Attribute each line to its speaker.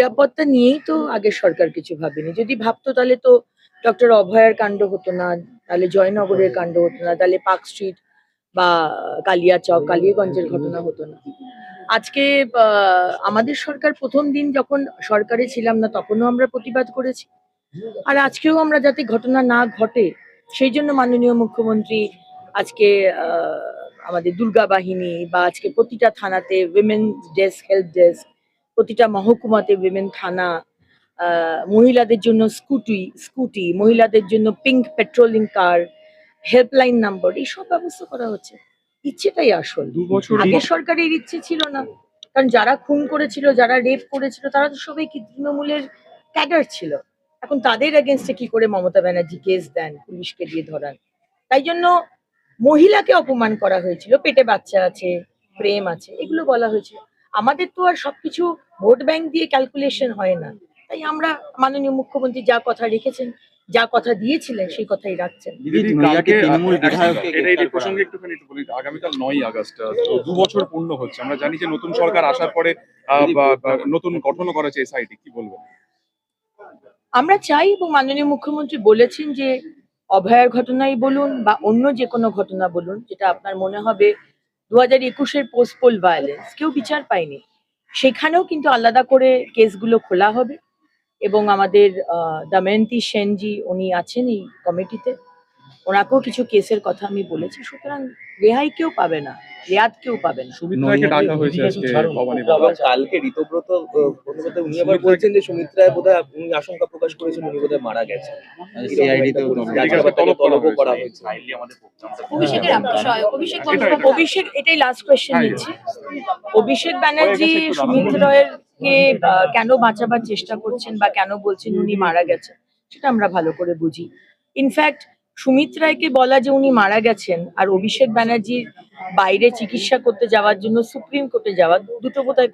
Speaker 1: নিরাপত্তা নিয়েই তো আগের সরকার কিছু ভাবেনি। যদি ভাবতো তাহলে তো ডক্টর অভয়ার কাণ্ড হতো না, তাহলে জয়নগরের কাণ্ড হতো না, তাহলে পার্ক স্ট্রিট বা কালিয়াচক, কালিয়াগঞ্জের ঘটনা হতো না। আজকে আমাদের সরকার প্রথম দিন যখন সরকারে ছিলাম না তখনও আমরা প্রতিবাদ করেছি। আর আজকেও আমরা যাতে ঘটনা না ঘটে সেই জন্য মাননীয় মুখ্যমন্ত্রী আজকে আমাদের দুর্গা বাহিনী বা আজকে প্রতিটা থানাতে উইমেন ডেস্ক, হেল্প ডেস্ক, প্রতিটা মহকুমাতে উইমেন থানা, মহিলাদের জন্য স্কুটি, মহিলাদের জন্য পিঙ্ক পেট্রোলিং কার, হেল্পলাইন নাম্বার, এইসব ব্যবস্থা করা হচ্ছে। ইচ্ছেটাই আসল। আগের সরকারের ইচ্ছে ছিল না, কারণ যারা খুন করেছিল, যারা রেপ করেছিল, তারা তো সবাই কি তৃণমূলের ক্যাডার ছিল। এখন তাদের এগেনস্টে কি করে মমতা ব্যানার্জি কেস দেন, পুলিশকে দিয়ে ধরান? তাই জন্য মহিলাকে অপমান করা হয়েছিল, পেটে বাচ্চা আছে, প্রেম আছে, এগুলো বলা হয়েছিল। আমাদের তো আর সবকিছু ভোট ব্যাংক দিয়ে ক্যালকুলেশন হয় না। তাই আমরা মাননীয় মুখ্যমন্ত্রী যা কথা রেখেছেন, যা কথা দিয়েছিলেন সেই কথাই রাখছেন।
Speaker 2: এই প্রসঙ্গে একটুখানি একটু বলি, আগামীকাল 9ই আগস্ট, তো 2 বছর পূর্ণ হচ্ছে। আমরা জানি যে নতুন সরকার আসার পরে নতুন গঠনও করেছে এসআইটি, কি বলবেন?
Speaker 1: আমরা চাই এবং মাননীয় মুখ্যমন্ত্রী বলেছেন যে অভয়ার ঘটনাই বলুন বা অন্য যে কোনো ঘটনা বলুন, যেটা আপনার মনে হবে 2021-এর পোস্ট পোল ভায়োলেন্স কেউ বিচার পায়নি, সেখানেও কিন্তু আলাদা করে কেসগুলো খোলা হবে। এবং আমাদের দময়ন্তী সেনজি উনি আছেন এই কমিটিতে, ওনাকেও কিছু কেসের কথা আমি বলেছি। সুতরাং রেহাই কেউ পাবে না, রেয়াত কেউ পাবে না।
Speaker 2: সুমিত্রাকে ডাকা হয়েছে আজকে ভবানী।
Speaker 3: কালকে ঋতব্রত বন্দ্যোপাধ্যায় উনি আবার বলছেন যে সুমিত্রায় বোধহয় উনি আশঙ্কা প্রকাশ করেছেন উনি বোধহয় মারা গেছেন। তলবও করা হয়েছে।
Speaker 1: অভিষেক, এটাই লাস্ট কোয়েশ্চেন নিচ্ছি। অভিষেক ব্যানার্জি সুমিত্রা রায়ের কে কেন বাঁচাবার চেষ্টা করছেন বা কেন বলছেন উনি মারা গেছেন, সেটা আমরা ভালো করে বুঝি। ইনফ্যাক্ট সুমিত রায়কে বলা যে উনি মারা গেছেন আর অভিষেক ব্যানার্জির বাইরে চিকিৎসা করতে যাওয়ার জন্য সুপ্রিম কোর্টে যাওয়া, দুটো বোধহয়